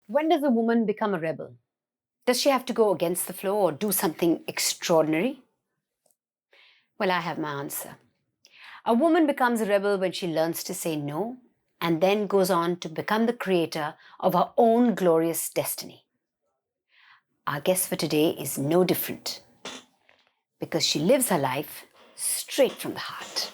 When does a woman become a rebel? Does she have to go against the flow or do something extraordinary? Well, I have my answer. A woman becomes a rebel when she learns to say no and then goes on to become the creator of her own glorious destiny. Our guest for today is no different because she lives her life straight from the heart.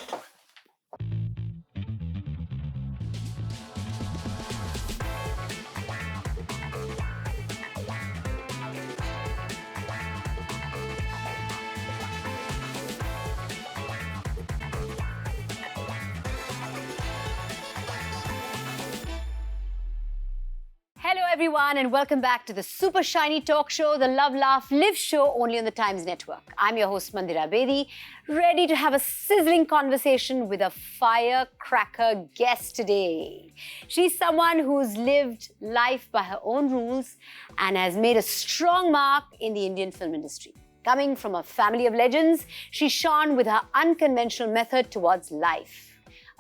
Hello everyone and welcome back to the super shiny talk show, the Love, Laugh, Live show only on the Times Network. I'm your host Mandira Bedi, ready to have a sizzling conversation with a firecracker guest today. She's someone who's lived life by her own rules and has made a strong mark in the Indian film industry. Coming from a family of legends, she shone with her unconventional method towards life.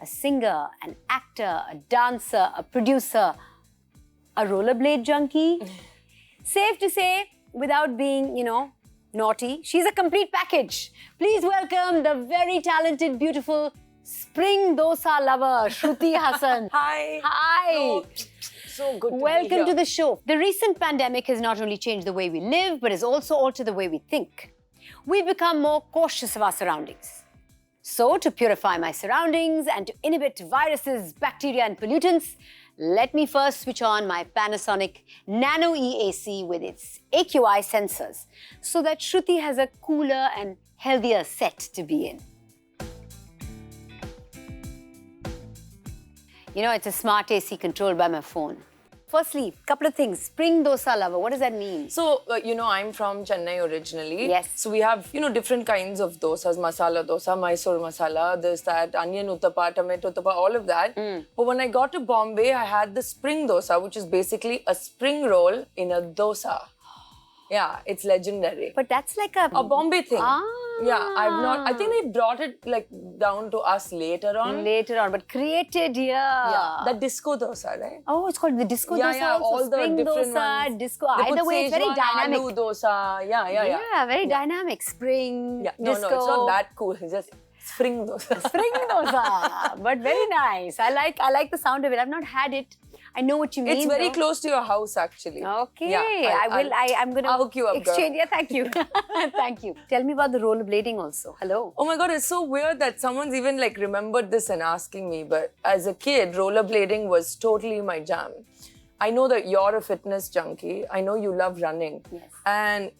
A singer, an actor, a dancer, a producer, a rollerblade junkie. Safe to say, without being, naughty, she's a complete package. Please welcome the very talented, beautiful spring dosa lover, Shruti Haasan. Hi. Hi. Oh, so good to be Welcome here. to the show. The recent pandemic has not only changed the way we live, but has also altered the way we think. We've become more cautious of our surroundings. So, to purify my surroundings and to inhibit viruses, bacteria and pollutants, let me first switch on my Panasonic Nano E AC with its AQI sensors so that Shruti has a cooler and healthier set to be in. It's a smart AC controlled by my phone. Firstly, couple of things. Spring dosa lover, what does that mean? So, I'm from Chennai originally. Yes. So we have, different kinds of dosas, masala dosa, Mysore masala, this, that, onion uttapa, tomato uttapa, all of that. But when I got to Bombay, I had the spring dosa, which is basically a spring roll in a dosa. Yeah, it's legendary. But that's like a Bombay thing. Ah. Yeah, I think they brought it down to us later on. Later on, but created here. Yeah, the disco dosa, right? Oh, it's called the disco Yeah, dosa yeah, also. all the Spring different dosa, ones. disco. They Either put way, it's very Szechuan dynamic. aloo dosa. Yeah. Very dynamic. Spring, Yeah, disco. no, it's not that cool. It's just spring dosa. Spring dosa, but very nice. I like the sound of it. I've not had it. I know what you mean. It's very though. close to your house, actually. Okay, Yeah, I'm going to I'll hook you up, girl. exchange. Yeah, thank you. Thank you. Tell me about the rollerblading also. Hello. Oh my God, it's so weird that someone's even remembered this and asking me. But as a kid, rollerblading was totally my jam. I know that you're a fitness junkie. I know you love running. Yes. And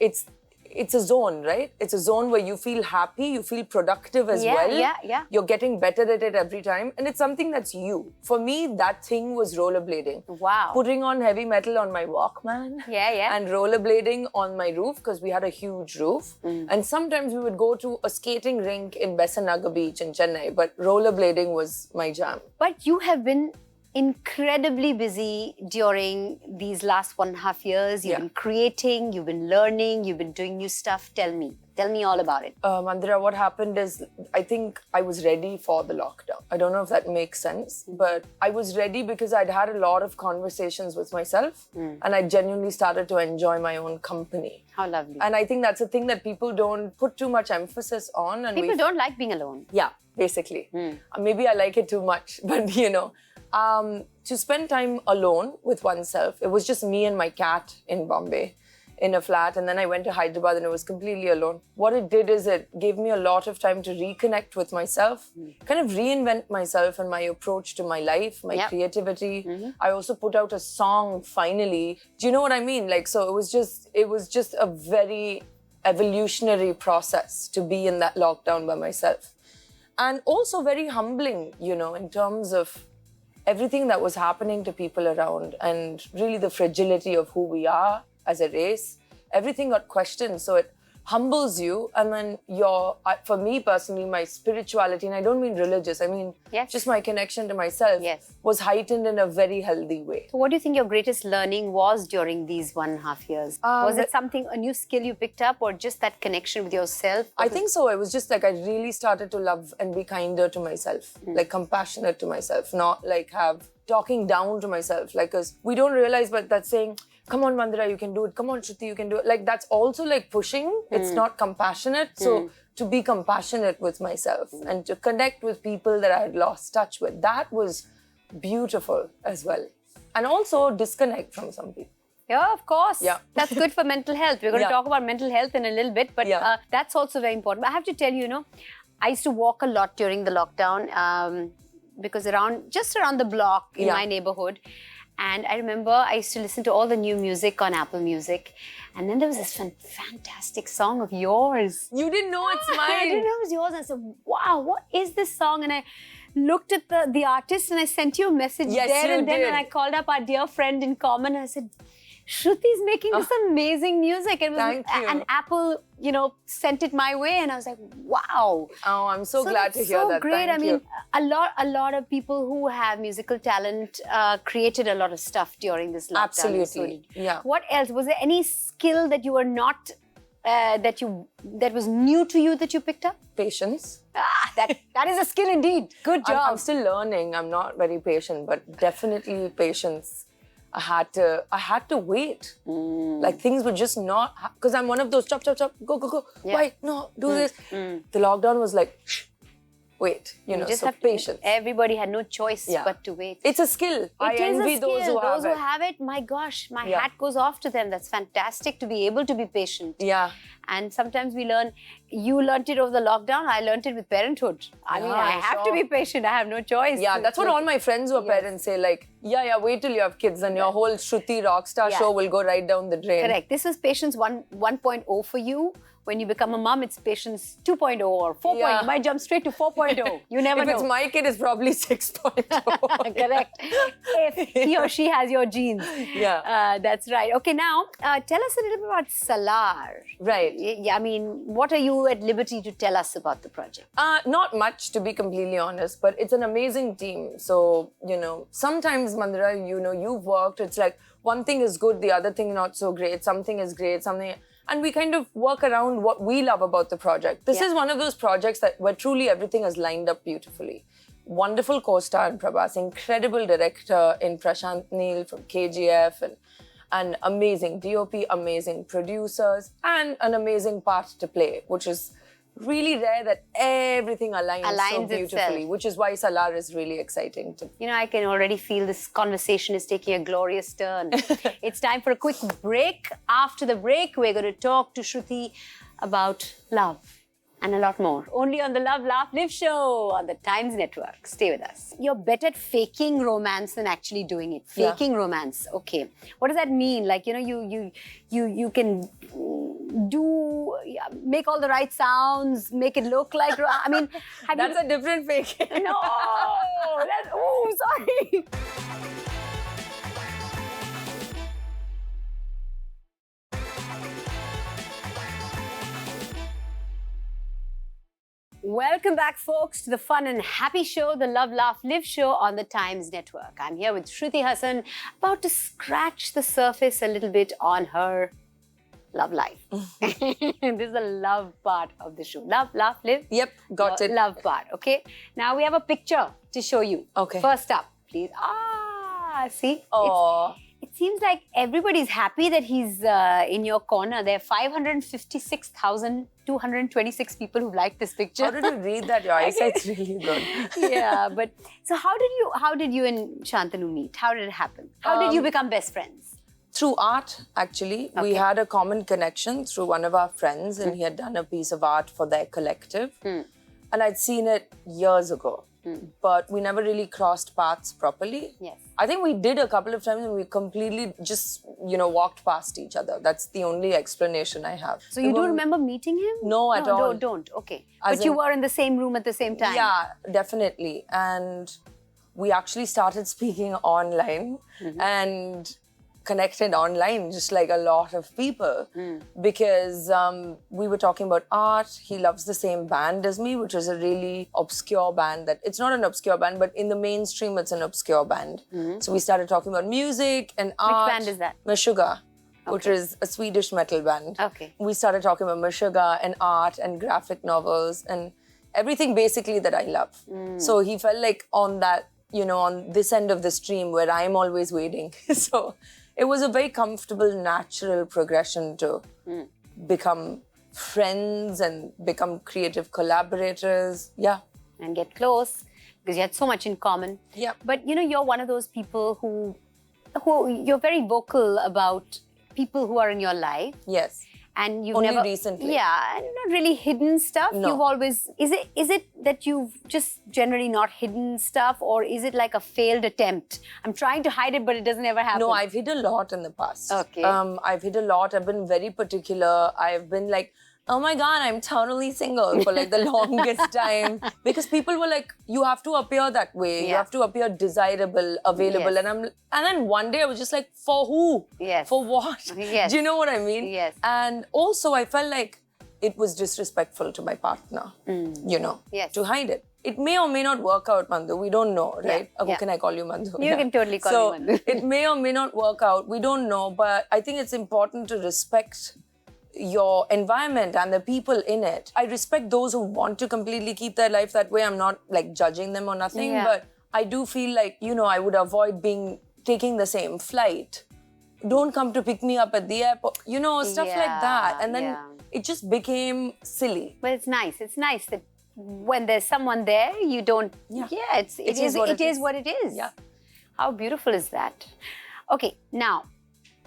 it's a zone, right? It's a zone where you feel happy, you feel productive as well. Yeah. You're getting better at it every time. And it's something that's you. For me, that thing was rollerblading. Wow. Putting on heavy metal on my Walkman. Yeah. And rollerblading on my roof because we had a huge roof. And sometimes we would go to a skating rink in Besanaga Beach in Chennai. But rollerblading was my jam. But you have been incredibly busy during these last 1.5 years. You've been creating, you've been learning, you've been doing new stuff. Tell me all about it. Mandira, what happened is I think I was ready for the lockdown. I don't know if that makes sense, but I was ready because I'd had a lot of conversations with myself and I genuinely started to enjoy my own company. How lovely. And I think that's a thing that people don't put too much emphasis on. And People don't like being alone. Yeah, basically. Maybe I like it too much, but to spend time alone with oneself, it was just me and my cat in Bombay in a flat. And then I went to Hyderabad and it was completely alone. What it did is it gave me a lot of time to reconnect with myself, kind of reinvent myself and my approach to my life, my creativity. I also put out a song finally. Do you know what I mean? So it was just a very evolutionary process to be in that lockdown by myself. And also very humbling, in terms of everything that was happening to people around and really the fragility of who we are as a race. Everything got questioned. So it humbles you. And then for me personally, my spirituality, and I don't mean religious, I mean just my connection to myself was heightened in a very healthy way. So what do you think your greatest learning was during these 1.5 years? Was it a new skill you picked up or just that connection with yourself? I think so. It was just I really started to love and be kinder to myself, compassionate to myself, not have talking down to myself. Like, because we don't realize, but that's saying, come on, Mandira, you can do it. Come on, Shruti, you can do it. Like, that's also like pushing. It's not compassionate. So to be compassionate with myself and to connect with people that I had lost touch with, that was beautiful as well. And also disconnect from some people. Yeah, of course. Yeah. That's good for mental health. We're going to talk about mental health in a little bit, but that's also very important. But I have to tell you, I used to walk a lot during the lockdown because just around the block in my neighborhood. And I remember I used to listen to all the new music on Apple Music. And then there was this fantastic song of yours. You didn't know it's mine. I didn't know it was yours. And I said, wow, what is this song? And I looked at the artist and I sent you a message there and then. And I called up our dear friend in common and I said, Shruti's making this amazing music. It was, Thank you. And Apple, sent it my way, and I was like, wow. Oh, I'm so glad to hear that. Great. Thank you. A lot of people who have musical talent created a lot of stuff during this lockdown. Absolutely. Yeah. What else? Was there any skill that you were not that was new to you that you picked up? Patience. That is a skill indeed. Good job. I'm still learning. I'm not very patient, but definitely patience. I had to wait. Like things were just not, because I'm one of those chop, go. Yeah. Why? No, do this. The lockdown was like, shh, wait, you just so have patience. Everybody had no choice but to wait. It's a skill. I envy those who have it. Those who have it, my gosh, my hat goes off to them. That's fantastic to be able to be patient. Yeah. And sometimes we learn, you learned it over the lockdown, I learned it with parenthood. I mean, I have to be patient, I have no choice. Yeah, that's what all my friends who are parents say, like, wait till you have kids and your whole Shruti rockstar show will go right down the drain. Correct. This is patience 1.0 for you. When you become a mom, it's patience 2.0 or 4.0. You might jump straight to 4.0. You never know. If it's my kid, it's probably 6.0. Correct. If he or she has your genes. Yeah. That's right. Okay, now, tell us a little bit about Salar. Right. Yeah, I mean, what are you at liberty to tell us about the project? Not much, to be completely honest, but it's an amazing team. So, sometimes, Mandira, you've worked, it's like one thing is good, the other thing not so great, something is great, something... And we kind of work around what we love about the project. This is one of those projects where truly everything has lined up beautifully. Wonderful co-star in Prabhas, incredible director in Prashant Neel from KGF, and amazing DOP, amazing producers, and an amazing part to play, which is really rare that everything aligns so beautifully, which is why Salar is really exciting to me. I can already feel this conversation is taking a glorious turn. It's time for a quick break. After the break, we're going to talk to Shruti about love and a lot more. Only on the Love, Laugh, Live show on the Times Network. Stay with us. You're better at faking romance than actually doing it. Faking romance. Okay. What does that mean? Like, you can make all the right sounds, make it look like... I mean... That's a different fake. No! Sorry. Welcome back, folks, to the fun and happy show, the Love, Laugh, Live show on the Times Network. I'm here with Shruti Haasan, about to scratch the surface a little bit on her love life. This is the love part of the show. Love, laugh, live. Yep, got it. Love part, okay? Now we have a picture to show you. Okay. First up, please. See? Oh. It seems like everybody's happy that he's in your corner. There are 556,226 people who like this picture. How did you read that? Your eyesight's really good. Yeah, but so how did you and Shantanu meet? How did it happen? How did you become best friends? Through art, actually. Okay. We had a common connection through one of our friends, and he had done a piece of art for their collective. And I'd seen it years ago. But we never really crossed paths properly. Yes. I think we did a couple of times and we completely just, walked past each other. That's the only explanation I have. So you don't remember meeting him? No, at all. Don't. Okay. But you were in the same room at the same time? Yeah, definitely. And we actually started speaking online and connected online, just like a lot of people, because we were talking about art. He loves the same band as me, which is a really obscure band. It's not an obscure band, but in the mainstream, it's an obscure band. So we started talking about music and art. Which band is that? Meshuggah, which is a Swedish metal band. Okay. We started talking about Meshuggah and art and graphic novels and everything basically that I love. So he felt like on that on this end of the stream where I'm always waiting. So it was a very comfortable, natural progression to become friends and become creative collaborators. Yeah. And get close because you had so much in common. Yeah. But you're one of those people who you're very vocal about people who are in your life. Yes. And you've Only never recently. Yeah, and not really hidden stuff. No. You've always is it that you've just generally not hidden stuff, or is it like a failed attempt? I'm trying to hide it, but it doesn't ever happen. No, I've hid a lot in the past. Okay. I've hid a lot. I've been very particular. I've been like, oh my God, I'm totally single for like the longest time. Because people were like, you have to appear that way. You Yeah. have to appear desirable, available. Yes. And then one day I was just like, for who? Yes. For what? Yes. Do you know what I mean? Yes. And also I felt like it was disrespectful to my partner, Yes. to hide it. It may or may not work out, Mandu. We don't know, right? Yeah. Who can I call you Mandu? You can totally call me Mandu. It may or may not work out. We don't know. But I think it's important to respect your environment and the people in it. I respect those who want to completely keep their life that way. I'm not like judging them or nothing, Yeah. but I do feel like, I would avoid taking the same flight. Don't come to pick me up at the airport, stuff like that. And then it just became silly. But it's nice. It's nice that when there's someone there, you don't. Yeah. It is what it is. Yeah. How beautiful is that? Okay, now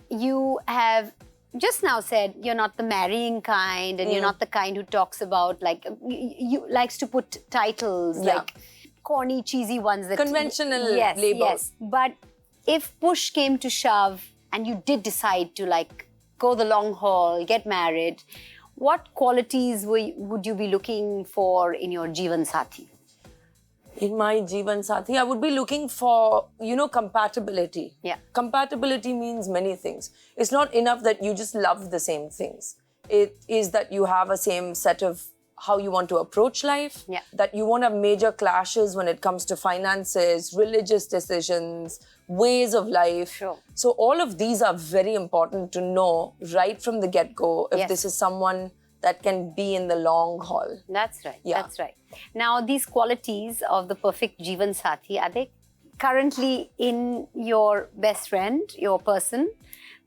you have just now said you're not the marrying kind, and you're not the kind who talks about like you likes to put titles like corny, cheesy ones that Conventional yes, labels. Yes, but if push came to shove and you did decide to like go the long haul, get married, what qualities would you be looking for in your Jeevan Sathi? In my Jeevan Sathi, I would be looking for, compatibility. Yeah. Compatibility means many things. It's not enough that you just love the same things. It is that you have a same set of how you want to approach life, Yeah. that you won't have major clashes when it comes to finances, religious decisions, ways of life. Sure. So all of these are very important to know right from the get-go if Yes. this is someone that can be in the long haul. That's right. Yeah. That's right. Now, these qualities of the perfect Jeevan Sathi, are they currently in your best friend, your person?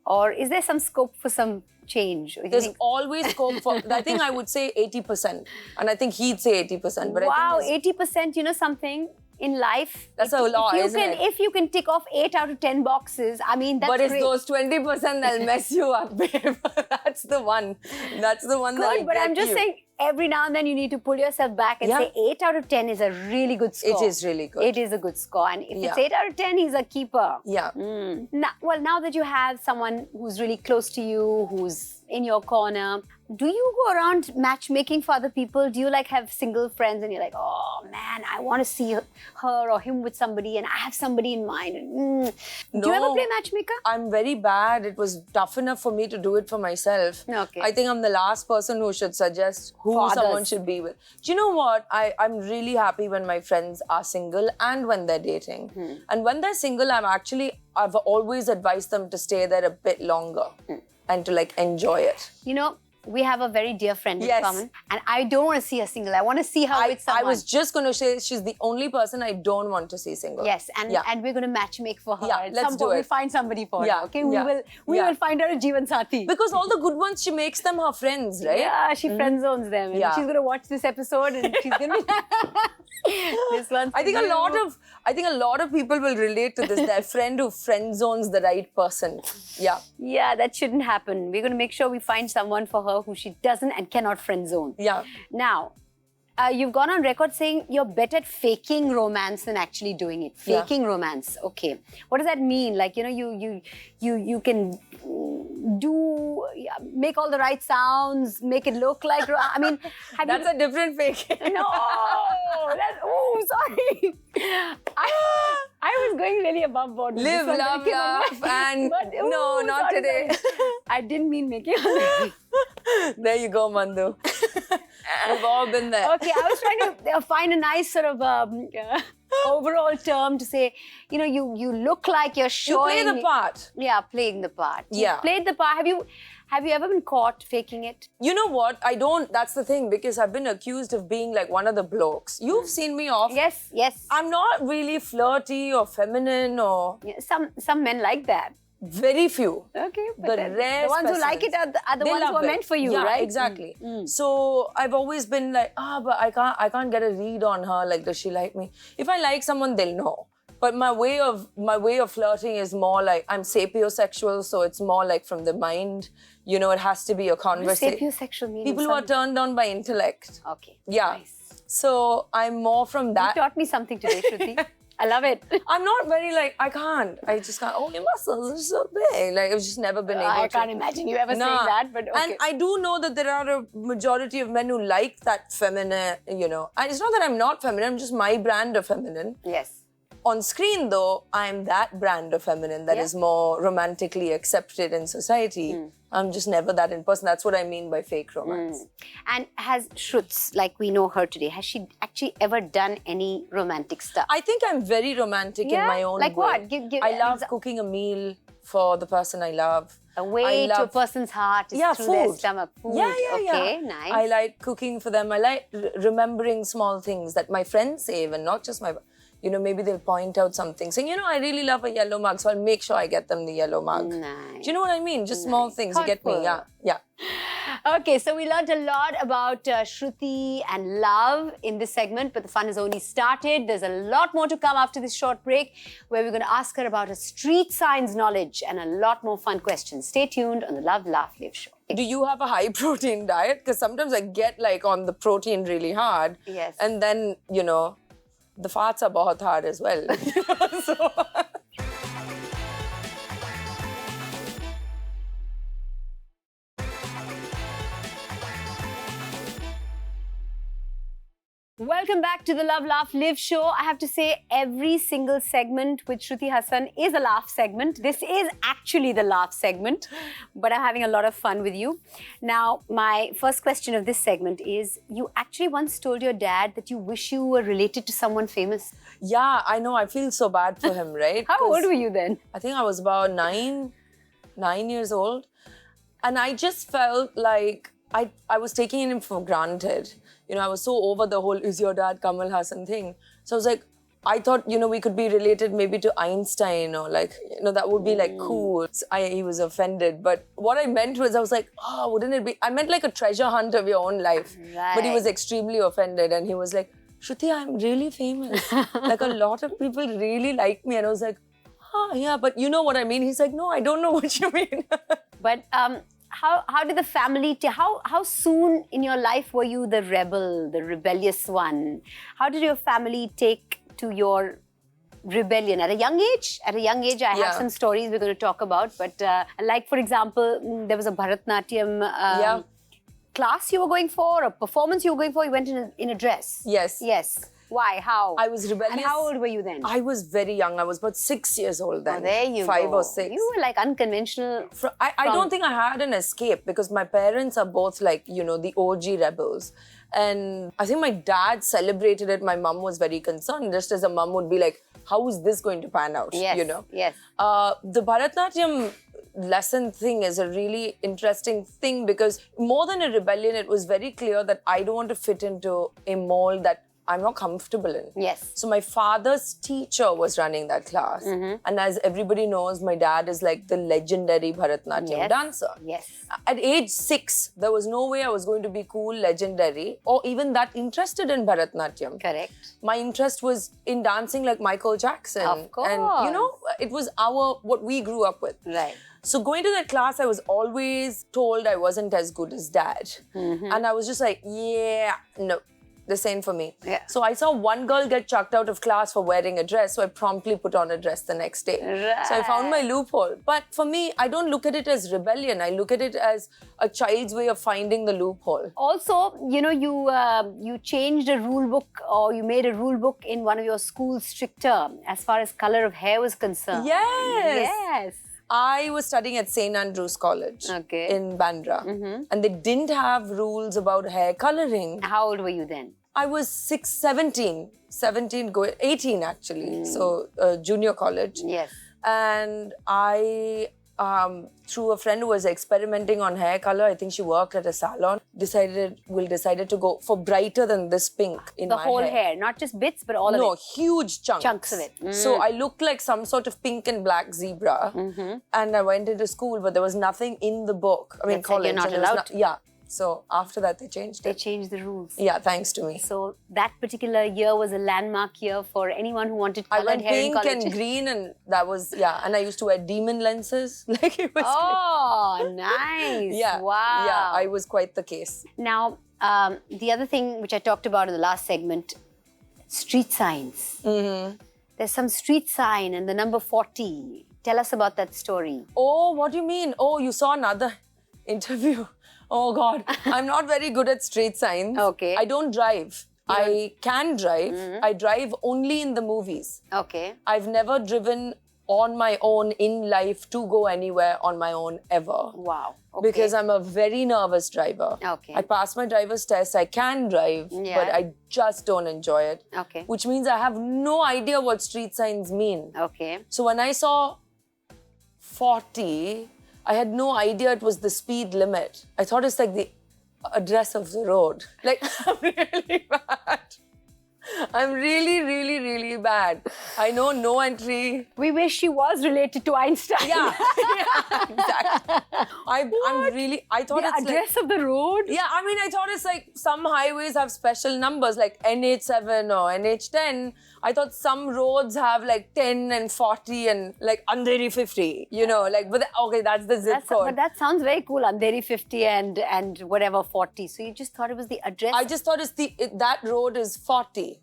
Or is there some scope for some change? Or you There's think, always scope for, I think I would say 80%. And I think he'd say 80%. But wow, I think 80%, something in life. That's a lot, isn't it? If you can tick off 8 out of 10 boxes, I mean, that's but it's great. those 20% that'll mess you up, babe. That's the one. That's the one that'll Good, but get I'm just you. saying, every now and then you need to pull yourself back and say 8 out of 10 is a really good score. It is really good. It is a good score. And if it's Yeah. 8 out of 10, he's a keeper. Yeah. Now that you have someone who's really close to you, who's in your corner, do you go around matchmaking for other people? Do you like have single friends and you're like, oh man, I want to see her or him with somebody and I have somebody in mind? Do you ever play matchmaker? I'm very bad. It was tough enough for me to do it for myself. Okay. I think I'm the last person who should suggest who For someone others. should be with. Do you know what? I'm really happy when my friends are single and when they're dating. And when they're single, I've always advised them to stay there a bit longer and to like enjoy it. We have a very dear friend in Yes. common, and I don't want to see her single. I want to see her with someone. I was just going to say she's the only person I don't want to see single. Yes, and we're going to matchmake for her. Yeah, At let's some do point, it. we'll find somebody for Yeah, her. Okay, yeah, we will find her a Jeevan Sathi. Because all the good ones, she makes them her friends, right? Yeah, she friend zones them, and Yeah. she's going to watch this episode, and she's going to be this one's I think a lot of people will relate to this. Their friend who friend zones the right person. Yeah. Yeah, that shouldn't happen. We're going to make sure we find someone for her who she doesn't and cannot friend zone. Yeah. Now, you've gone on record saying you're better at faking romance than actually doing it. Yeah. Faking romance. Okay. What does that mean? Like, you can make all the right sounds, make it look like. I mean, That's a different faking. No, sorry. I was going really above board. with Live, this one, but love, it came out laugh, right. and But, no, not sorry, today. sorry. I didn't mean making. There you go, Mandu. We've all been there. Okay, I was trying to find a nice sort of overall term to say, you look like you're You showing. play the part. Yeah, playing the part. Yeah. You played the part. Have you ever been caught faking it? You know what? I don't. That's the thing, because I've been accused of being like one of the blokes. You've seen me off. Yes, yes. I'm not really flirty or feminine or Yeah, some men like that. very few. Okay, but The then rare the ones who like it specimens. are the They ones who love are it. meant for you, Yeah, right? exactly. So I've always been like, but I can't get a read on her. Like, does she like me? If I like someone, they'll know. But my way of flirting is more like, I'm sapiosexual, so it's more like from the mind. It has to be a conversation. Sapiosexual meaning? People who are turned on by intellect. Okay. Yeah. Nice. So I'm more from that. You taught me something today, Shruti. I love it. I'm not very like, I just can't. Oh, your muscles are so big. Like, I've just never been able to. I can't imagine you ever saying that, but okay. And I do know that there are a majority of men who like that feminine, And it's not that I'm not feminine, I'm just my brand of feminine. Yes. On screen, though, I'm that brand of feminine that is more romantically accepted in society. I'm just never that in person. That's what I mean by fake romance. And has Shruts, like we know her today, has she actually ever done any romantic stuff? I think I'm very romantic in my own like way. what? Give I love cooking a meal for the person I love. A way to a person's heart is through their stomach. Food. Yeah. Okay, nice. I like cooking for them. I like remembering small things that my friends save, and not just my... maybe they'll point out something, saying, I really love a yellow mug, so I'll make sure I get them the yellow mug. Nice. Do you know what I mean? Just small things. Thoughtful. You get me? Yeah. Okay, so we learned a lot about Shruti and love in this segment, but the fun has only started. There's a lot more to come after this short break, where we're going to ask her about her street signs knowledge and a lot more fun questions. Stay tuned on the Love, Laugh, Live show. Do you have a high protein diet? Because sometimes I get like on the protein really hard. Yes. And then, the farts are bahut hard as well. So... Welcome back to the Love, Laugh, Live show. I have to say, every single segment with Shruti Haasan is a laugh segment. This is actually the laugh segment, but I'm having a lot of fun with you. Now, my first question of this segment is, you actually once told your dad that you wish you were related to someone famous. Yeah, I know. I feel so bad for him, right? How old were you then? I think I was about 9 years old. And I just felt like I was taking him for granted. I was so over the whole "is your dad Kamal Hassan" thing. So I was like, I thought, we could be related maybe to Einstein, or like, that would be like cool. So he was offended. But what I meant was, I was like, wouldn't it be? I meant like a treasure hunt of your own life. Right. But he was extremely offended, and he was like, Shruti, I'm really famous. Like, a lot of people really like me. And I was like, yeah, but you know what I mean? He's like, no, I don't know what you mean. But how did the family, how soon in your life were you the rebel, the rebellious one? How did your family take to your rebellion at a young age? At a young age, I have some stories we're going to talk about. But like, for example, there was a Bharatnatyam class you were going for, a performance you were going for. You went in a dress. Yes. Yes. Why? How? I was rebellious. And how old were you then? I was very young. I was about 6 years old then. Oh, there you 5 go. or 6. You were like unconventional. I don't think I had an escape, because my parents are both like, the OG rebels. And I think my dad celebrated it. My mum was very concerned, just as a mum would be like, how is this going to pan out? Yes, yes. The Bharatnatyam lesson thing is a really interesting thing, because more than a rebellion, it was very clear that I don't want to fit into a mold that I'm not comfortable in. Yes. So my father's teacher was running that class. And as everybody knows, my dad is like the legendary Bharatnatyam dancer. Yes. At age 6, there was no way I was going to be cool, legendary, or even that interested in Bharatnatyam. Correct. My interest was in dancing like Michael Jackson. Of course. And, it was what we grew up with. Right. So going to that class, I was always told I wasn't as good as dad. And I was just like, no. This ain't for me. Yeah. So I saw one girl get chucked out of class for wearing a dress, so I promptly put on a dress the next day. Right. So I found my loophole. But for me, I don't look at it as rebellion. I look at it as a child's way of finding the loophole. Also, you changed a rule book, or you made a rule book in one of your schools stricter as far as color of hair was concerned. Yes. Yes. I was studying at St. Andrew's College in Bandra. And they didn't have rules about hair coloring. How old were you then? I was 17 going, 18 actually. So junior college. Yes. And I, through a friend who was experimenting on hair color, I think she worked at a salon, decided to go for brighter than this pink in The my whole hair. hair, not just bits, but all of No, it. huge chunks. Chunks of it. So I looked like some sort of pink and black zebra. And I went into school, but there was nothing in the book. I mean, That said you're college. not and there was allowed to. Yeah. So after that, they changed They it. changed the rules. Yeah, thanks to me. So that particular year was a landmark year for anyone who wanted I colored went hair in pink college. and green, and that was, and I used to wear demon lenses. Like it was. Oh, nice. Yeah. Wow. Yeah, I was quite the case. Now, the other thing which I talked about in the last segment, street signs. There's some street sign and the number 40. Tell us about that story. Oh, what do you mean? Oh, you saw another interview. Oh, God. I'm not very good at street signs. Okay. I don't drive. I can drive. I drive only in the movies. Okay. I've never driven on my own in life to go anywhere on my own ever. Wow. Okay. Because I'm a very nervous driver. Okay. I passed my driver's test. I can drive, Yeah. but I just don't enjoy it. Okay. Which means I have no idea what street signs mean. Okay. So when I saw 40, I had no idea it was the speed limit. I thought it's like the address of the road. Like, I'm really bad. I'm really, really, really bad. I know no entry. We wish she was related to Einstein. Yeah, exactly. I thought The it's address of the road? Yeah, I mean, I thought it's like some highways have special numbers like NH7 or NH10. I thought some roads have like 10 and 40 and like Andheri 50, you know, like, but okay, that's the zip code. But that sounds very cool, Andheri 50 and whatever 40. So you just thought it was the address? I just thought that road is 40.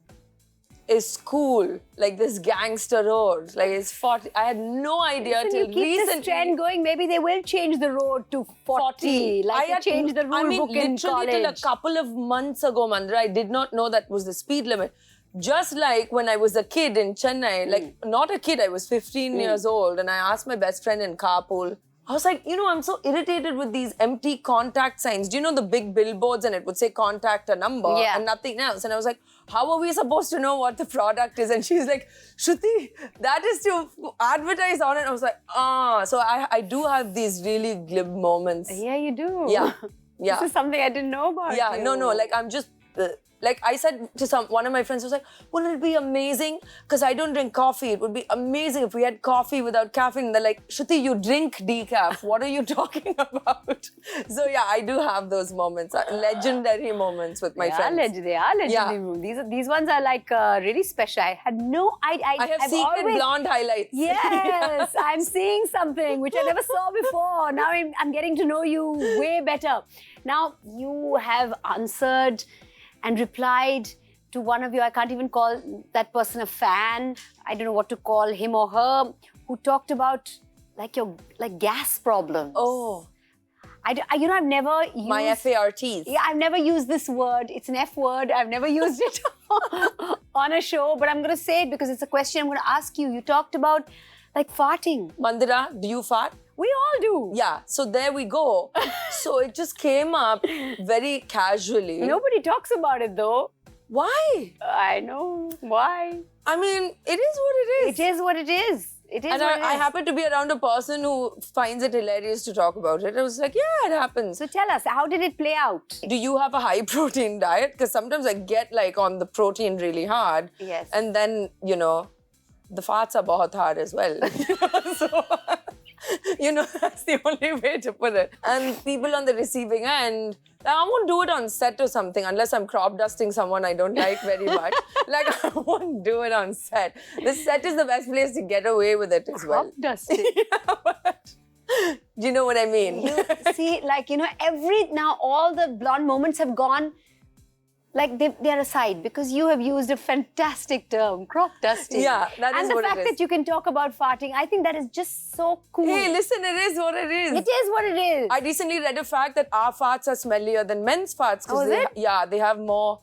Is cool, like this gangster road, like it's 40. I had no idea Listen, till you keep recently. this trend going, maybe they will change the road to 40. Like they changed the rule book in college. Till a couple of months ago, Mandra, I did not know that was the speed limit. Just like when I was a kid in Chennai, like not a kid, I was 15 years old, and I asked my best friend in carpool. I was like, you know, I'm so irritated with these empty contact signs. Do you know the big billboards and it would say contact a number and nothing else? And I was like, how are we supposed to know what the product is? And she's like, Shruti, that is to advertise on it. I was like, So I do have these really glib moments. Yeah, you do. Yeah. Yeah. This is something I didn't know about Yeah, you. no, like I'm just... like I said to one of my friends, I was like, wouldn't it be amazing? Because I don't drink coffee. It would be amazing if we had coffee without caffeine. And they're like, Shruti, you drink decaf. What are you talking about? So yeah, I do have those moments, legendary moments with my friends. They are legendary. These ones are like really special. I had no idea. I have secret blonde highlights. Yes, I'm seeing something which I never saw before. Now I'm getting to know you way better. Now you have answered and replied to one of you, I can't even call that person a fan, I don't know what to call him or her, who talked about like your gas problems. Oh. I've never used... My FARTs. Yeah, I've never used this word. It's an F word. I've never used it on a show, but I'm going to say it because it's a question I'm going to ask you. You talked about like farting. Mandira, do you fart? We all do. Yeah, so there we go. So it just came up very casually. Nobody talks about it though. Why? I know. Why? I mean, it is what it is. It is what it is. It is and what it is. I happen to be around a person who finds it hilarious to talk about it. I was like, yeah, it happens. So tell us, how did it play out? Do you have a high protein diet? Because sometimes I get like on the protein really hard. Yes. And then, you know, the farts are bahut hard as well. So, you know, that's the only way to put it. And people on the receiving end, I won't do it on set or something unless I'm crop dusting someone I don't like very much. Like, I won't do it on set. The set is the best place to get away with it as well. Crop dusting. Yeah, but do you know what I mean? You see, like, you know, now all the blonde moments have gone, like they're aside because you have used a fantastic term, crop dusting. Yeah, that is and the what fact it is. that you can talk about farting, I think that is just so cool. Hey, listen, it is what it is. It is what it is. I recently read a fact that our farts are smellier than men's farts. Oh, is it? Yeah, they have more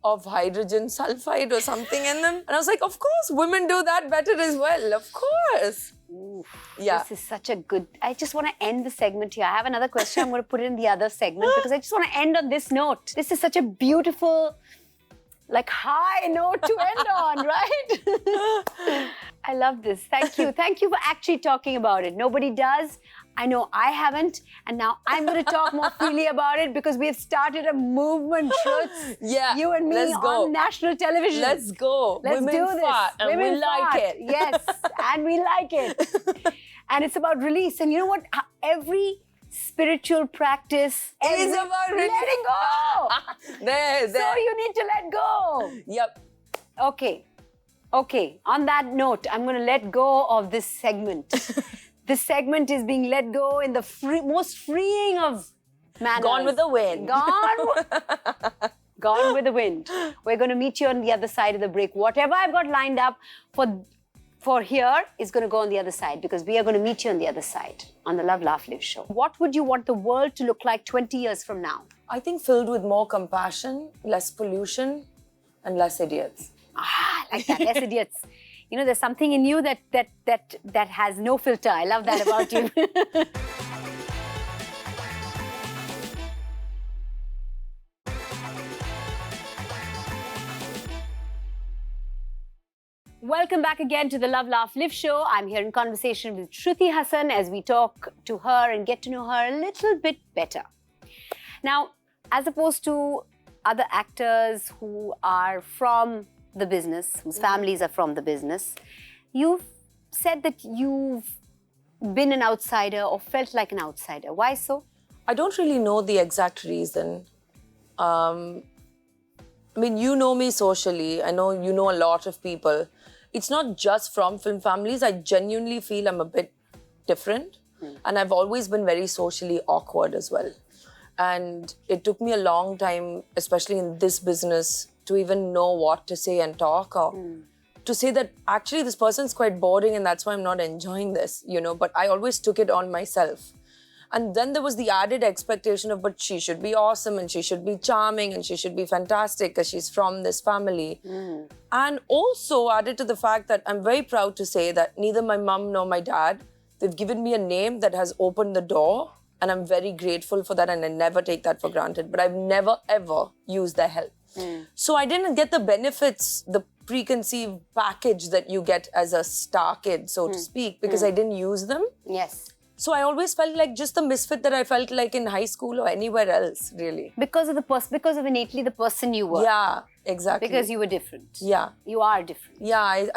of hydrogen sulfide or something in them. And I was like, of course, women do that better as well. Of course. Oof, yeah. This is such a good... I just want to end the segment here. I have another question. I'm going to put it in the other segment because I just want to end on this note. This is such a beautiful like high note to end on, right? I love this. Thank you. Thank you for actually talking about it. Nobody does. I know I haven't. And now I'm going to talk more freely about it because we've started a movement, Shruti. Yeah. You and me let's go. on national television. Let's go. Let's Women do this. fart and Women we like fart. it. Yes, and we like it. And it's about release. And you know what? Every spiritual practice is about letting go. there. So you need to let go. Yep. Okay. On that note, I'm going to let go of this segment. This segment is being let go in the most freeing of manners. Gone with the wind. Gone with the wind. We're going to meet you on the other side of the break. Whatever I've got lined up for here is going to go on the other side because we are going to meet you on the other side on the Love, Laugh, Live show. What would you want the world to look like 20 years from now? I think filled with more compassion, less pollution, and less idiots. I like that. Less idiots. You know, there's something in you that has no filter. I love that about you. Welcome back again to the Love, Laugh, Live show. I'm here in conversation with Shruti Haasan as we talk to her and get to know her a little bit better. Now, as opposed to other actors who are from the business, whose families are from the business, you've said that you've been an outsider or felt like an outsider. Why so? I don't really know the exact reason. I mean, you know me socially. I know you know a lot of people. It's not just from film families. I genuinely feel I'm a bit different. And I've always been very socially awkward as well. And it took me a long time, especially in this business, to even know what to say and talk, or to say that actually this person's quite boring and that's why I'm not enjoying this, you know. But I always took it on myself. And then there was the added expectation of, but she should be awesome and she should be charming and she should be fantastic because she's from this family. And also added to the fact that I'm very proud to say that neither my mum nor my dad, they've given me a name that has opened the door. And I'm very grateful for that and I never take that for granted. But I've never, ever used their help. So I didn't get the benefits, the preconceived package that you get as a star kid, so to speak, because I didn't use them. Yes. So I always felt like just the misfit that I felt like in high school or anywhere else, really. Because of innately the person you were. Yeah, exactly. Because you were different. Yeah. You are different. Yeah,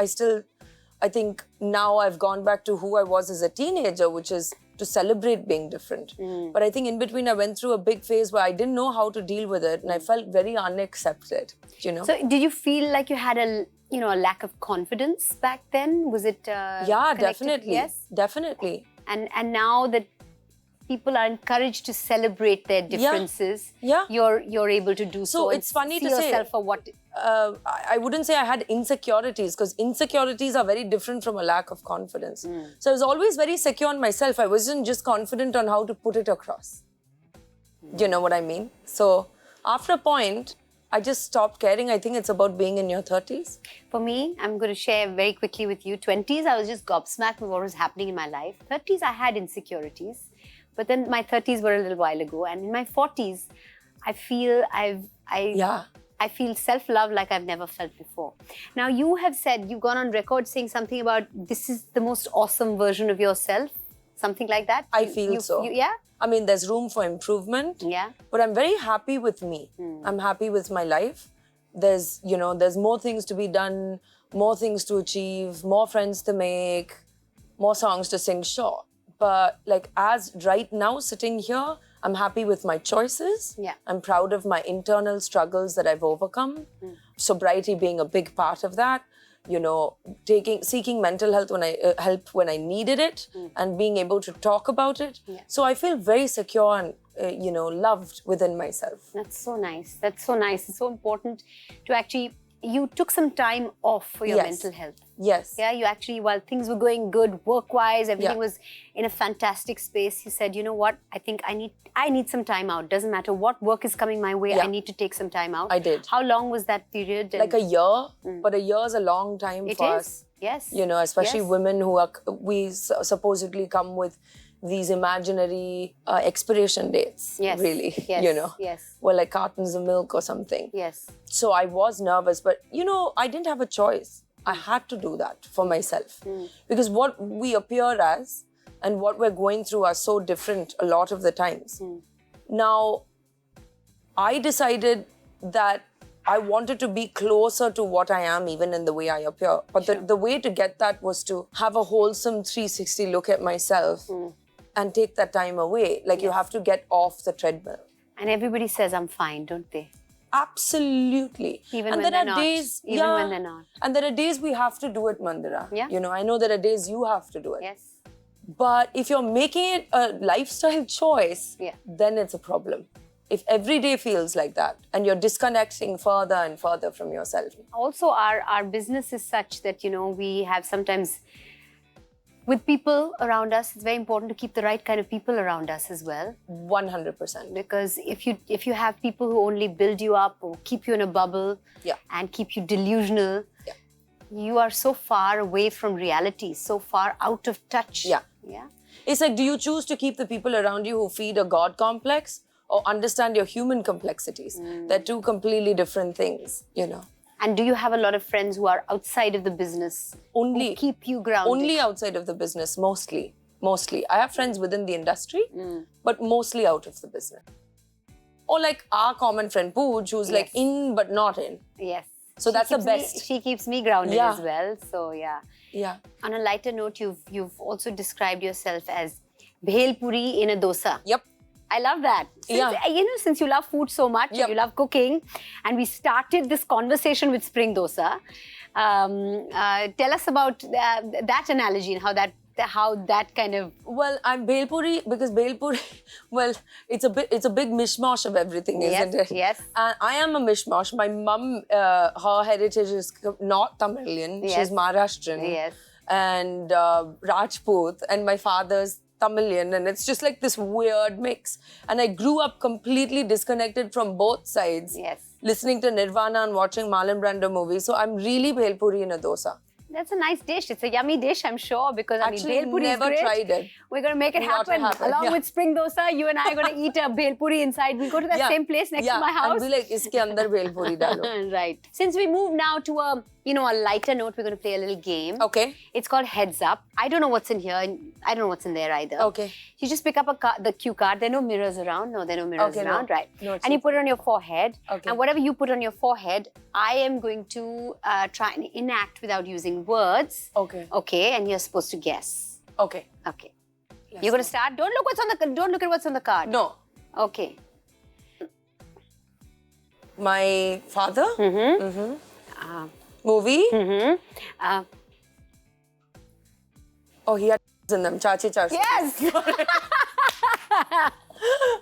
I think now I've gone back to who I was as a teenager, which is to celebrate being different. But I think in between I went through a big phase where I didn't know how to deal with it and I felt very unaccepted, you know. So did you feel like you had a lack of confidence back then? Was it Yeah, connected? definitely. Yes. Definitely. And now that people are encouraged to celebrate their differences, Yeah. you're able to do so. So and it's funny see to say, yourself for what. I wouldn't say I had insecurities because insecurities are very different from a lack of confidence. So I was always very secure in myself. I wasn't just confident on how to put it across. You know what I mean? So after a point, I just stopped caring. I think it's about being in your 30s. For me, I'm going to share very quickly with you. 20s, I was just gobsmacked with what was happening in my life. 30s, I had insecurities. But then my 30s were a little while ago. And in my 40s, I feel I feel self-love like I've never felt before. Now, you have said, you've gone on record saying something about this is the most awesome version of yourself. Something like that. I feel so. Yeah? I mean, there's room for improvement. Yeah. But I'm very happy with me. I'm happy with my life. There's more things to be done, more things to achieve, more friends to make, more songs to sing, sure. But like as right now sitting here, I'm happy with my choices. Yeah. I'm proud of my internal struggles that I've overcome. Sobriety being a big part of that. Seeking mental health help when I needed it and being able to talk about it. Yeah. So I feel very secure and, loved within myself. That's so nice. That's so nice. It's so important to actually, you took some time off for your Yes. mental health. Yes. Yeah, you actually, while things were going good work-wise, everything Yeah. was in a fantastic space, you said, you know what, I think I need some time out. Doesn't matter what work is coming my way, Yeah. I need to take some time out. I did. How long was that period? Like a year, but a year is a long time It for is. us. Yes. Especially Yes. women we supposedly come with, these imaginary expiration dates, Yes. really, Yes. you know. Yes. Well, like cartons of milk or something. Yes. So I was nervous, but I didn't have a choice. I had to do that for myself. Because what we appear as and what we're going through are so different a lot of the times. Now, I decided that I wanted to be closer to what I am, even in the way I appear. But the way to get that was to have a wholesome 360 look at myself and take that time away. Like you have to get off the treadmill. And everybody says I'm fine, don't they? Absolutely. Even and when there they're are not. days, Even when they're not. And there are days we have to do it, Mandira. Yeah. I know there are days you have to do it. Yes. But if you're making it a lifestyle choice, then it's a problem. If every day feels like that and you're disconnecting further and further from yourself. Also, our business is such that, we have sometimes, with people around us, it's very important to keep the right kind of people around us as well. 100%. Because if you have people who only build you up or keep you in a bubble and keep you delusional, you are so far away from reality, so far out of touch. Yeah. Yeah. It's like, do you choose to keep the people around you who feed a God complex or understand your human complexities? They're two completely different things, And do you have a lot of friends who are outside of the business? Only. Who keep you grounded? Only outside of the business, mostly. Mostly. I have friends within the industry, but mostly out of the business. Or like our common friend Pooj, who's like in but not in. Yes. So that's the best. She keeps me grounded as well. So yeah. Yeah. On a lighter note, you've also described yourself as bhel puri in a dosa. Yep. I love that. Since you love food so much, and you love cooking, and we started this conversation with spring dosa. Tell us about that analogy and how that kind of... Well, I'm bhel puri because bhel puri, well, it's a big mishmash of everything, isn't it? Yes. And I am a mishmash. My mum, her heritage is not Tamilian. Yes. She's Maharashtrian. Yes. And Rajput. And my father's Tamilian. And it's just like this weird mix. And I grew up completely disconnected from both sides. Yes. Listening to Nirvana and watching Marlon Brando movies. So I'm really bhel puri in a dosa. That's a nice dish. It's a yummy dish, I'm sure, because Actually, bhel puri never is great. tried it. We're going to make it happen. Along with spring dosa, you and I are going to eat a bhel puri inside. We'll go to that same place next to my house. And be like, iske andar bhel puri dalo. Right. Since we move now to a lighter note, we're going to play a little game. Okay. It's called Heads Up. I don't know what's in here, and I don't know what's in there either. Okay. You just pick up the cue card. There are no mirrors around. No, there are no mirrors around. No. Right. No, and you put it on your forehead. Okay. And whatever you put on your forehead, I am going to try and enact without using words. Okay. Okay. And you're supposed to guess. Okay. Okay. You're going to start. Don't look at what's on the card. No. Okay. My father. Movie. Oh, he had in them. Chachi Chachi. Yes.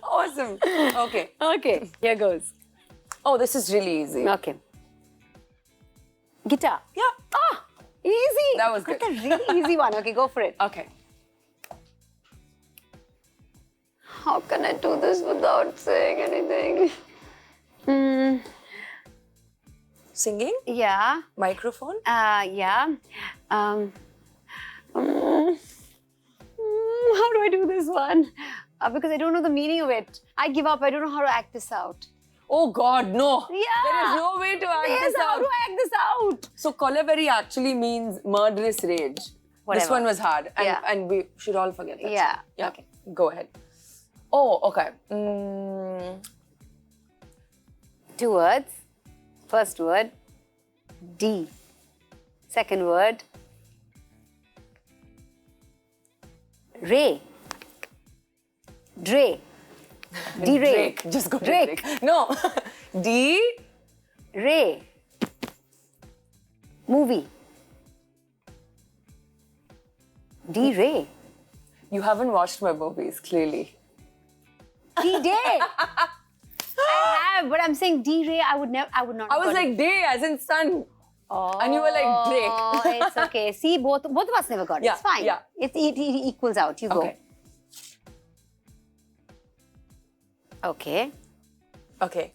Awesome. Okay. Okay. Here goes. Oh, this is really easy. Okay. Guitar. Yeah. Ah, easy. That was Got good. a really easy one. Okay, go for it. Okay. How can I do this without saying anything? Singing. Yeah. Microphone. Yeah. How do I do this one? Because I don't know the meaning of it. I give up. I don't know how to act this out. Oh God, no. Yeah. There is no way to act Yes, this how out. do I act this out? So Kolaveri actually means murderous rage. Whatever. This one was hard. And, Yeah. and we should all forget that. Yeah. Yeah. Okay. Go ahead. Oh, okay. 2 words. First word, D. Second word, Ray. Dre. D-Ray. Drake. Just go to Drake. Drake. No. D. Ray. Movie. D-Ray. You haven't watched my movies, clearly. D-Day. I have, but I'm saying D-Ray, I would not have I was got like, it. day as in sun. Oh, And you were like, Drake. It's okay. See, both of us never got it. Yeah, It's fine. yeah. It equals out. You Okay. go. Okay. Okay.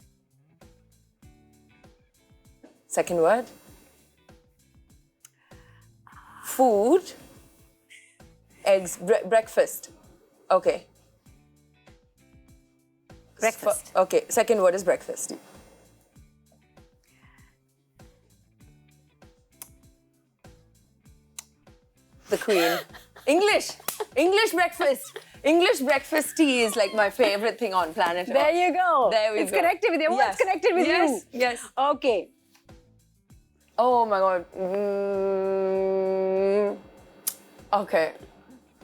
Second word. Food. Eggs. Breakfast. Okay. Breakfast. Okay, second word is breakfast. The queen. English breakfast. English breakfast tea is like my favorite thing on planet Earth. There you go. There we it's go. connected with you. Yes. What's connected with you? Yes. Okay. Oh my God. Okay.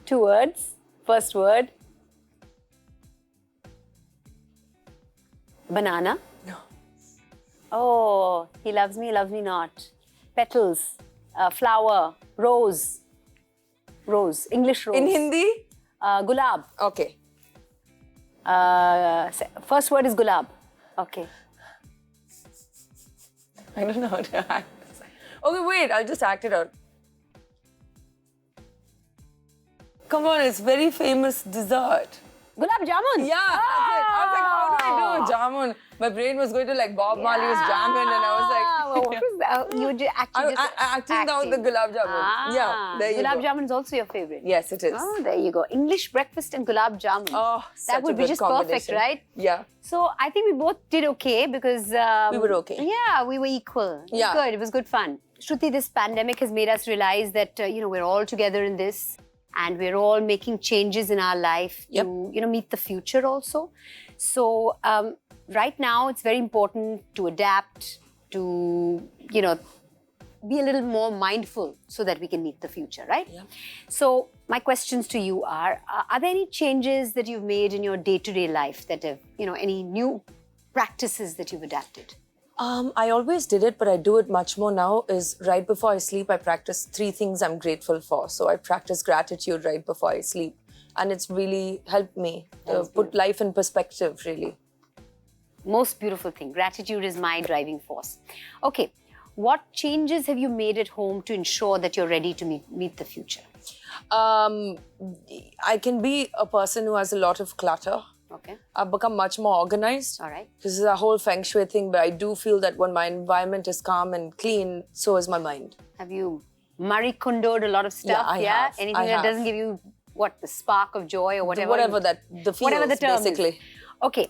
2 words. First word. Banana. No. Oh, he loves me not. Petals. Flower. Rose. Rose. English rose. In Hindi? Gulab. Okay. First word is gulab. Okay. I don't know how to act this. Okay, wait, I'll just act it out. Come on, it's very famous dessert. Gulab jamun. Yeah, that's it. I was like, how do I do jamun? My brain was going to like Bob Marley's jamun, and I was like, Well, what was that? You were actually just acting out the gulab jamun. Yeah, there you gulab go. jamun is also your favorite. Yes, it is. Oh, there you go. English breakfast and gulab jamun. Oh, that would be just perfect, right? Yeah. So I think we both did okay because We were okay. Yeah, we were equal. It was Yeah. good. It was good fun. Shruti, this pandemic has made us realize that we're all together in this, and we're all making changes in our life to meet the future also. So right now it's very important to adapt, to be a little more mindful so that we can meet the future, right? Yeah. So my questions to you are there any changes that you've made in your day-to-day life that have, any new practices that you've adapted? I always did it, but I do it much more now. Is right before I sleep, I practice 3 things I'm grateful for. So I practice gratitude right before I sleep. And it's really helped me put life in perspective, really. Most beautiful thing. Gratitude is my driving force. Okay. What changes have you made at home to ensure that you're ready to meet the future? I can be a person who has a lot of clutter. Okay. I've become much more organized. All right. This is a whole feng shui thing, but I do feel that when my environment is calm and clean, so is my mind. Have you Marie Kondoed a lot lot of stuff? I have. Anything that doesn't give you, the spark of joy or whatever? The feels, whatever the term basically. Is. Okay.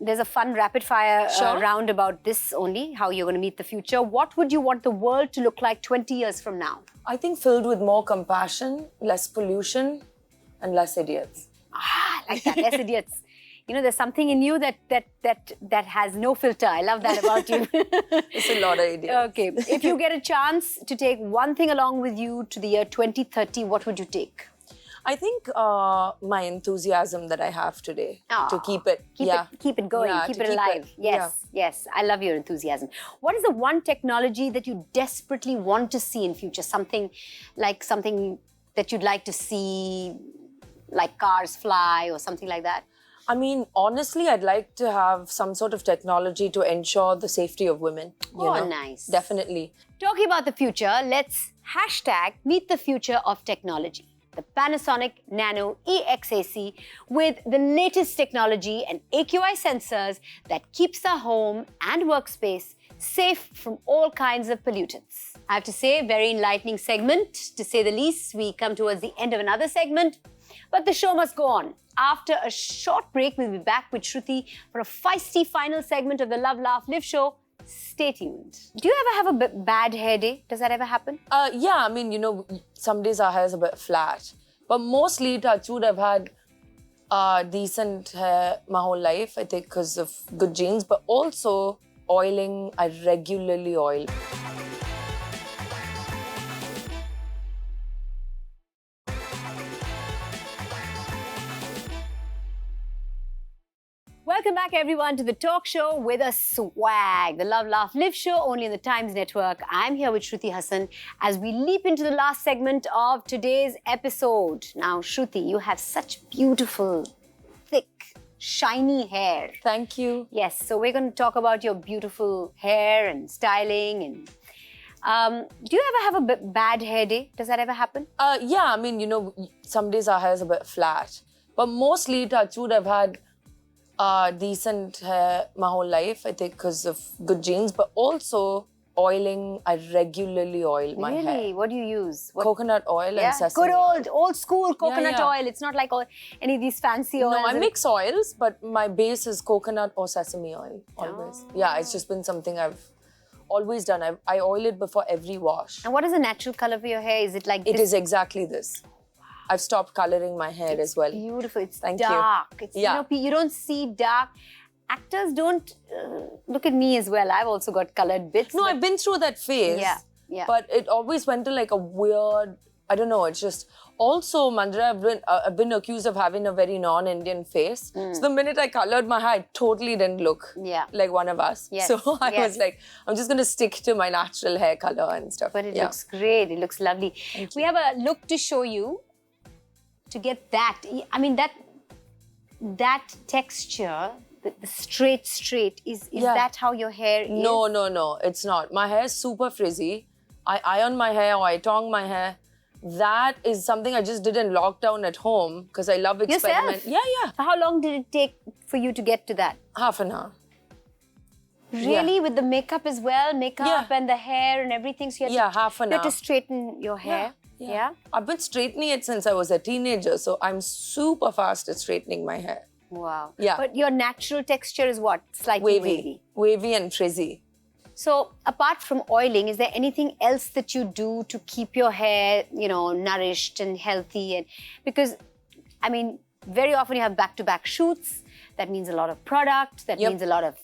There's a fun rapid fire round about this only, how you're going to meet the future. What would you want the world to look like 20 years from now? I think filled with more compassion, less pollution, and less idiots. Like that, less idiots. There's something in you that has no filter. I love that about you. It's a lot of idiots. Okay. If you get a chance to take one thing along with you to the year 2030, what would you take? I think my enthusiasm that I have today to keep it. Keep it going, keep it alive. Yes. I love your enthusiasm. What is the one technology that you desperately want to see in future? Something that you'd like to see, like cars fly or something like that? I mean, honestly, I'd like to have some sort of technology to ensure the safety of women. Nice. Definitely. Talking about the future, let's #meet the future of technology. The Panasonic Nano EXAC with the latest technology and AQI sensors that keeps the home and workspace safe from all kinds of pollutants. I have to say, very enlightening segment, to say the least. We come towards the end of another segment, but the show must go on. After a short break, we'll be back with Shruti for a feisty final segment of the Love, Laugh, Live show. Stay tuned. Do you ever have a bad hair day? Does that ever happen? Yeah, I mean, some days our hair is a bit flat. But mostly, touch wood, I've had decent hair my whole life, I think, because of good genes. But also, oiling, I regularly oil. Welcome back, everyone, to the talk show with a swag, the Love, Laugh, Live show, only on the Times Network. I'm here with Shruti Haasan as we leap into the last segment of today's episode. Now, Shruti, you have such beautiful, thick, shiny hair. Thank you. Yes, so we're going to talk about your beautiful hair and styling. And do you ever have a bad hair day? Does that ever happen? Yeah, I mean, some days our hair is a bit flat. But mostly, touch wood, I've had decent hair my whole life, I think, because of good genes. But also, oiling, I regularly oil my hair. Really? What do you use? What? Coconut oil Yeah, and sesame good old school coconut yeah. oil. It's not like any of these fancy oils. No, I mix oils, but my base is coconut or sesame oil, always. Oh. Yeah, it's just been something I've always done. I oil it before every wash. And what is the natural color for your hair? Is it like It this? is exactly this. I've stopped coloring my hair as well. Beautiful. It's Thank you. dark. It's, Yeah. you don't see dark. Actors don't look at me as well. I've also got colored bits. No, I've been through that phase. Yeah, yeah. But it always went to like a weird, I don't know, it's just... Also, Mandira, I've been accused of having a very non-Indian face. So the minute I colored my hair, I totally didn't look like one of us. Yes. So I was like, I'm just going to stick to my natural hair color and stuff. But it looks great. It looks lovely. We have a look to show you to get that. I mean, that texture, the straight, is that how your hair is? No, it's not. My hair is super frizzy. I iron my hair or I tong my hair. That is something I just did in lockdown at home because I love experimenting. Yourself? Yeah. So how long did it take for you to get to that? Half an hour. Really? Yeah. With the makeup as well? Makeup and the hair and everything? So you had half an hour. You had to straighten your hair? Yeah. I've been straightening it since I was a teenager, so I'm super fast at straightening my hair. Wow. Yeah. But your natural texture is what? Slightly wavy. Wavy and frizzy. So apart from oiling, is there anything else that you do to keep your hair, nourished and healthy? And because, I mean, very often you have back-to-back shoots. That means a lot of product. That means a lot of,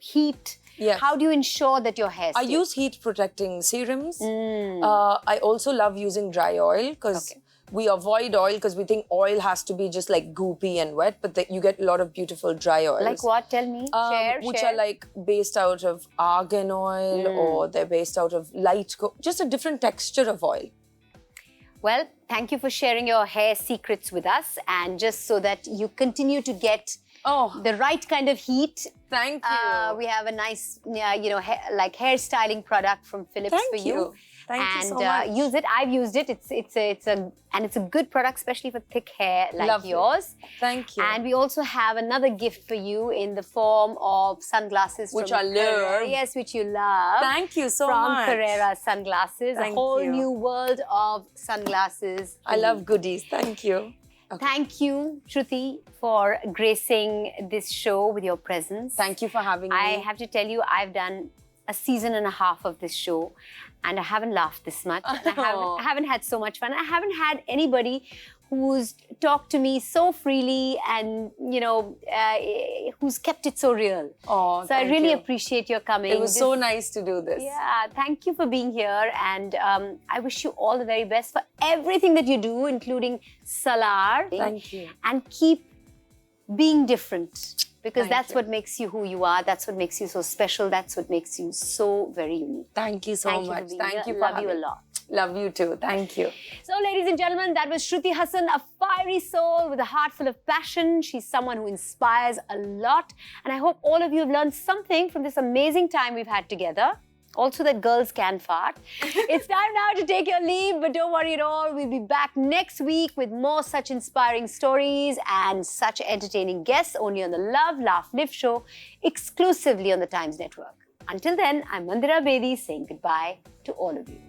heat. Yes. How do you ensure that your hair stays? I use heat-protecting serums. I also love using dry oil because we avoid oil because we think oil has to be just like goopy and wet, but you get a lot of beautiful dry oils. Like what? Tell me. Which are like based out of argan oil or they're based out of just a different texture of oil. Well, thank you for sharing your hair secrets with us, and just so that you continue to get the right kind of heat. Thank you. We have a nice, hairstyling product from Philips for you. Thank you so much. Use it. I've used it. It's a good product, especially for thick hair like Lovely. Yours. Thank you. And we also have another gift for you in the form of sunglasses which from I love. Carrera. Yes, which you love. Thank you so from much. From Carrera sunglasses. Thank a whole you. new world of sunglasses. I love goodies. Thank you. Okay. Thank you, Shruti, for gracing this show with your presence. Thank you for having me. I have to tell you, I've done a season and a half of this show and I haven't laughed this much. And I haven't had so much fun. I haven't had anybody who's talked to me so freely and, who's kept it so real. Oh, so I really appreciate your coming. It was so nice to do this. Yeah, thank you for being here. And I wish you all the very best for everything that you do, including Salar. Thank you. And keep being different. Because that's what makes you who you are. That's what makes you so special. That's what makes you so very unique. Thank you so much. Thank you for Love you a lot. Love you too. Thank you. So, ladies and gentlemen, that was Shruti Haasan, a fiery soul with a heart full of passion. She's someone who inspires a lot. And I hope all of you have learned something from this amazing time we've had together. Also that girls can fart. It's time now to take your leave, but don't worry at all. We'll be back next week with more such inspiring stories and such entertaining guests only on the Love, Laugh, Live show, exclusively on the Times Network. Until then, I'm Mandira Bedi saying goodbye to all of you.